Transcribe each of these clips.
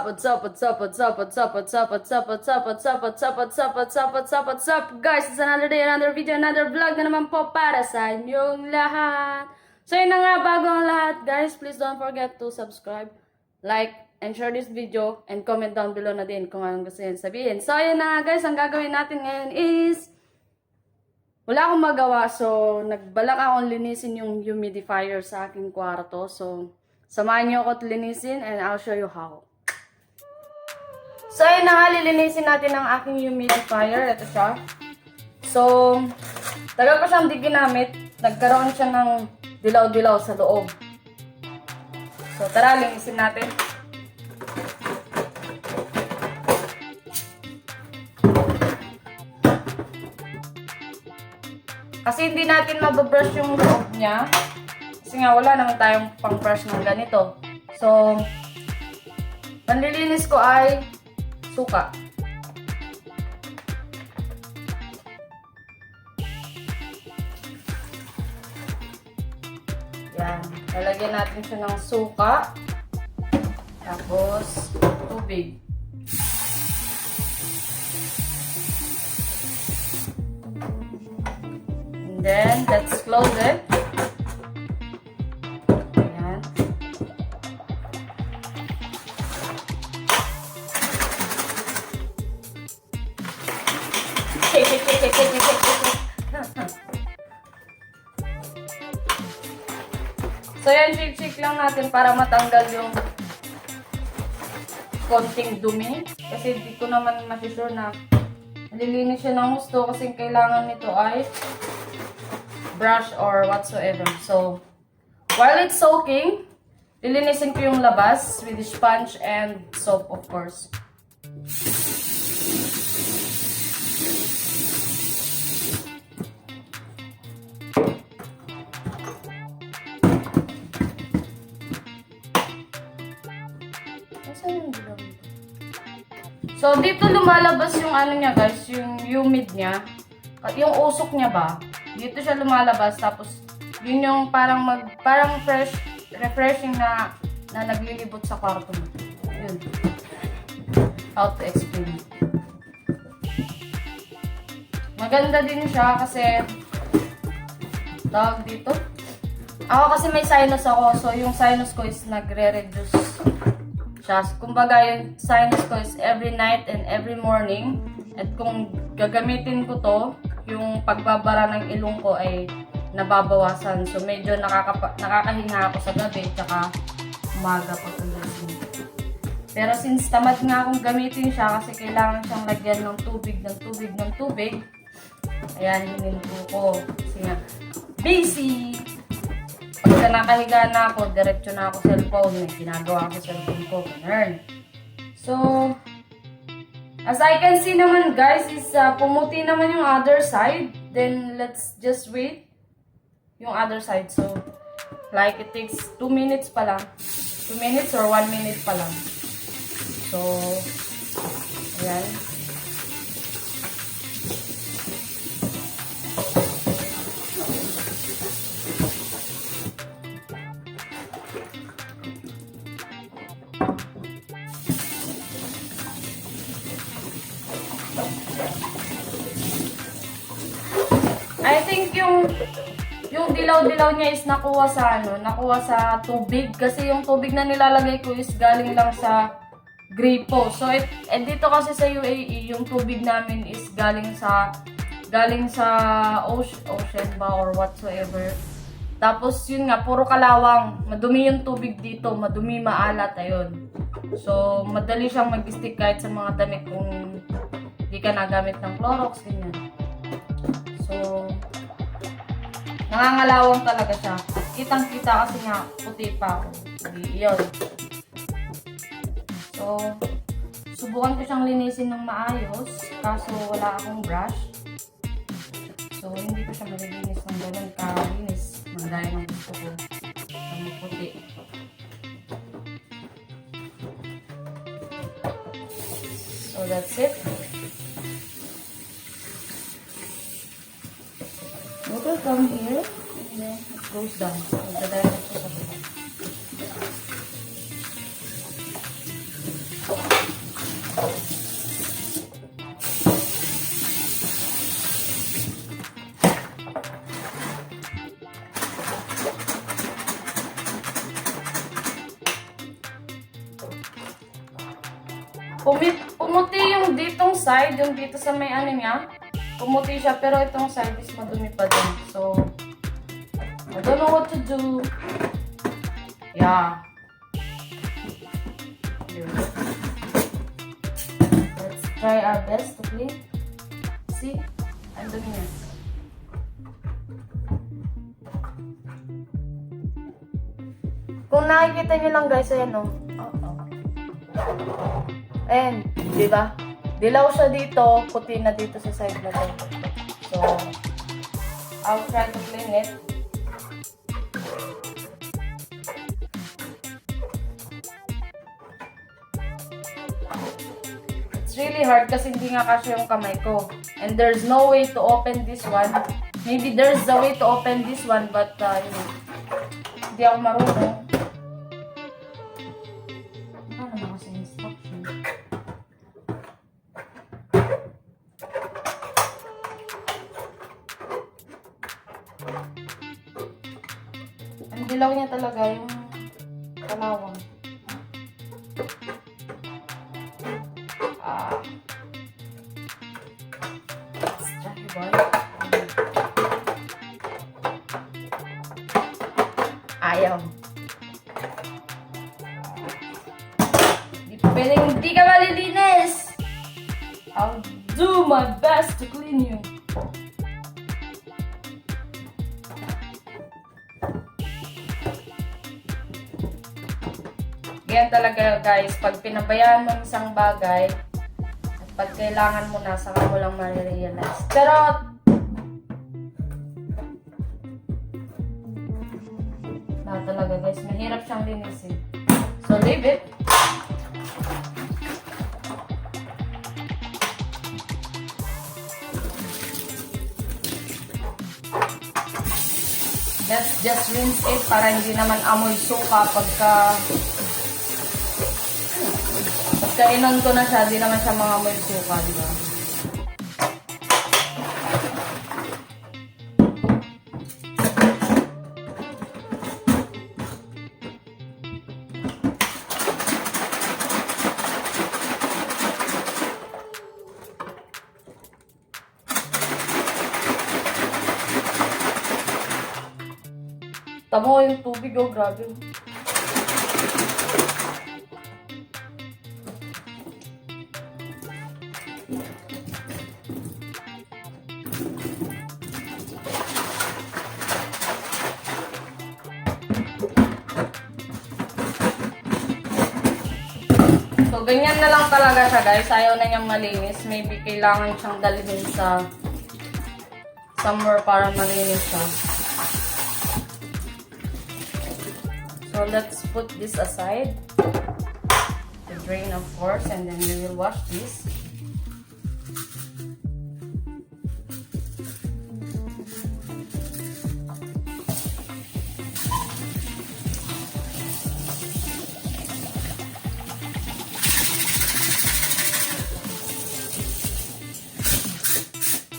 What's up? What's up? What's up? What's up? What's up? What's up? What's up? What's up? What's up? What's up? What's up? What's up? What's up? Guys, it's another day, another video, another vlog na naman po para sa inyong lahat. So yun na nga, bago ang lahat, guys, please don't forget to subscribe, like, and share this video, and comment down below na din kung anong gusto nyo sabihin. So yun na nga, guys, ang gagawin natin ngayon is wala akong magawa, so nagbalak akong linisin yung humidifier sa aking kwarto. So samahan nyo ako at linisin and I'll show you how. So ayun na nga, lilinisin natin ang aking humidifier. Ito siya. So tagal ko siyang di ginamit. Nagkaroon siya ng dilaw-dilaw sa loob. So tara, linisin natin. Kasi hindi natin mababrush yung loob niya. Kasi nga wala naman tayong pang-brush ng ganito. So, panlilinis ko ay suka. Yan. Lalagyan natin siya ng suka. Tapos, tubig. Then, let's close it. Ayan. So, yan, shake-shake lang natin para matanggal yung konting dumi. Kasi di ko naman masisure na nalilinis siya ng gusto kasi kailangan nito ay brush or whatsoever. So, while it's soaking, lilinisin ko yung labas with sponge and soap, of course. So, dito lumalabas yung ano niya, guys, yung humid niya. Yung usok niya ba? Dito siya lumalabas, tapos yun yung parang refreshing na naglilibot sa kwarto mo. Yun. How to explain. Maganda din siya kasi tawag dito. Ako kasi may sinus ako, so yung sinus ko is nagre-reduce siya. Kumbaga yung sinus ko is every night and every morning. At kung gagamitin ko to, yung pagbabara ng ilong ko ay nababawasan. So, medyo nakakahinga ako sa gabi, tsaka umaga po tuloy. Pero since tamad nga akong gamitin siya, kasi kailangan siyang lagyan ng tubig, ayan, hininto ko. Kasi nga, busy! Pagka nakahiga na ako, diretso na ako cellphone. May ginagawa ako cellphone ko. Ganun. So, as I can see naman, guys, is pumuti naman yung other side. Then, let's just wait yung other side. So, like, it takes 2 minutes pa lang. 2 minutes or 1 minute pa lang. So, ayan. I think yung dilaw-dilaw niya is nakuha sa tubig kasi yung tubig na nilalagay ko is galing lang sa gripo. So dito kasi sa UAE, yung tubig namin is galing sa ocean ba or whatsoever. Tapos yun nga, puro kalawang. Madumi yung tubig dito, madumi, maalat, ayun. So madali siyang mag-stick kahit sa mga damit kung hindi ka nagamit ng Clorox, ganyan. So, nangangalawang talaga siya. Kitang-kita kasi nga puti pa ako. Iyon. So, subukan ko siyang linisin ng maayos. Kaso wala akong brush. So, hindi ko siya malilinis ng ganun kalinis. Magdaya ng gusto ko. Ang puti. So, that's it. Water from here, and then it goes down. Magdadaya ko sa baba. side, yung dito sa may ano niya, pumuti siya, pero itong side is madumi pa din. So, I don't know what to do. Yeah. Let's try our best to clean. See? Ang dumi niya. Kung nakikita niyo lang guys, ayan o. Ayan, di ba? Dilaw siya dito, puti na dito sa side na to. So, I'll try to clean it. It's really hard kasi hindi nga kasya yung kamay ko. And there's no way to open this one. Maybe there's a way to open this one, but hindi ako marunong. Ano na kasi instruction? Ang dilaw niya talaga yung kalawang. Let's try one. Ayaw. Di pwedeng hindi ka malilinis. I'll do my best to clean you. Ganyan talaga guys, pag pinabayaan mo isang bagay, at pag kailangan mo na, saka mo lang marirealize. Pero, talaga guys, mahirap siyang linisin. So, leave it. Let's just rinse it para hindi naman amoy suka pagka inon ko na siya, hindi naman siya mga amoy suka, di ba? Tama ko yung tubig, oh, grabe. So, ganyan na lang talaga siya, guys. Ayaw na niyang malinis. Maybe kailangan siyang dalhin sa somewhere para malinis siya. So, let's put this aside. To drain, of course, and then we will wash this.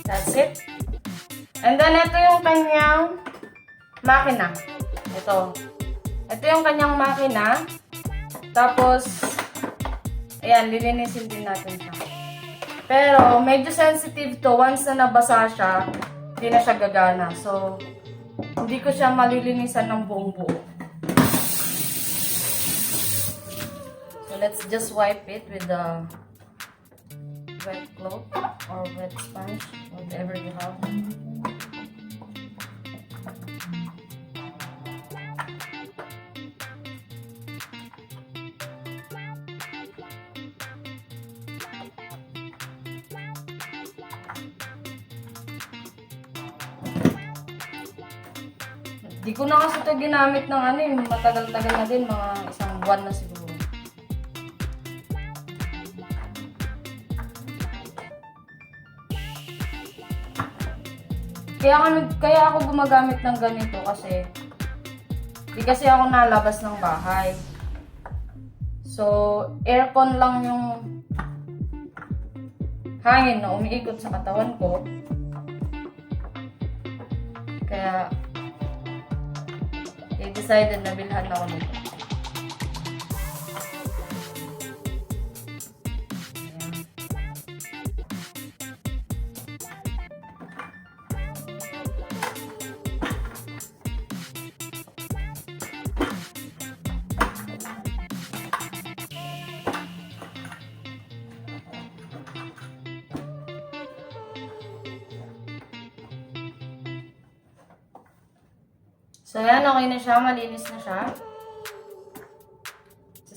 That's it. And then, ito yung kanyang makina. Ito. Ito yung kanyang makina. Tapos, ayan, lilinisin din natin siya. Pero, medyo sensitive to. Once na nabasa siya, hindi na siya gagana. So, hindi ko siya malilinisan ng buong buo. So, let's just wipe it with the wet cloth or wet sponge, whatever you have. Di ko na kasi ito ginamit ng ano eh, matagal-tagal na din, mga isang buwan na siguro. Kaya ako gumagamit ng ganito kasi di kasi ako nalabas ng bahay. So, aircon lang yung hangin na umiikot sa katawan ko. Kaya decided na bilhan ako nito. So, yan. Okay na siya. Malinis na siya.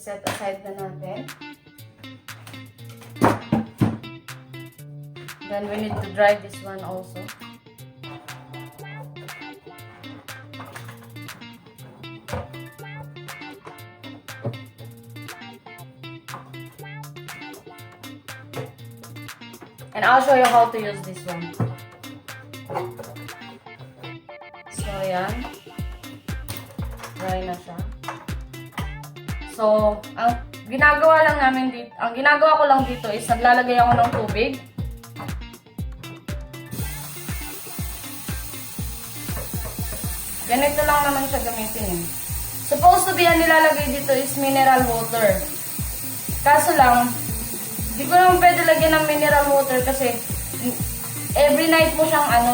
Set aside na natin. Then, we need to dry this one also. And I'll show you how to use this one. So, yan. Dry na siya. So, ang ginagawa ko lang dito is naglalagay ako ng tubig. Ganito lang naman siya gamitin eh. Supposed to be ang nilalagay dito is mineral water. Kaso lang, di ko naman pwede lagyan ng mineral water kasi every day mo siyang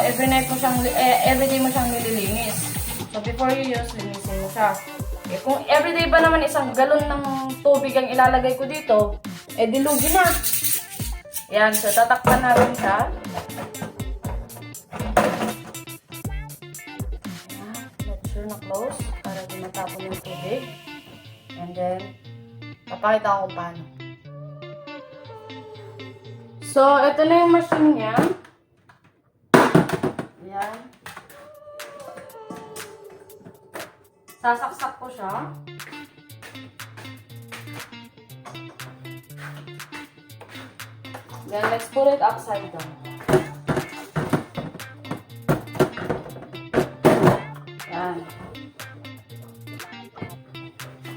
nililinis. So before you use, linisin mo siya. Okay, kung everyday ba naman isang galon ng tubig ang ilalagay ko dito, dilugi na. Yan, so tatakpan natin siya. Make sure na close para di matapon yung tubig. And then, papakita ko kung paano. So, ito na yung machine niya. Yan. Sasaksak ko siya. Then, let's put it upside down. Yan.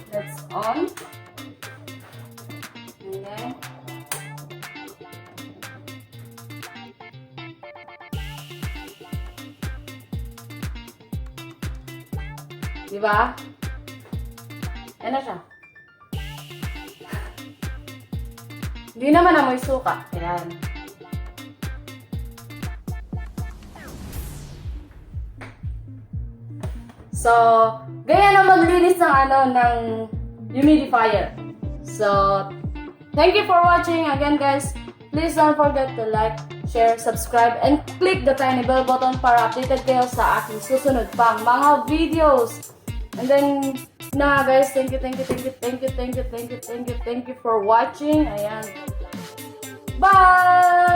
That's on. And then, diba? Yan na siya. Hindi naman amoy suka. Ayan. So, gaya na maglinis ng humidifier. So, thank you for watching. Again guys, please don't forget to like, share, subscribe, and click the tiny bell button para updated kayo sa aking susunod pang mga videos. And then, guys, thank you for watching. Ayan. Bye!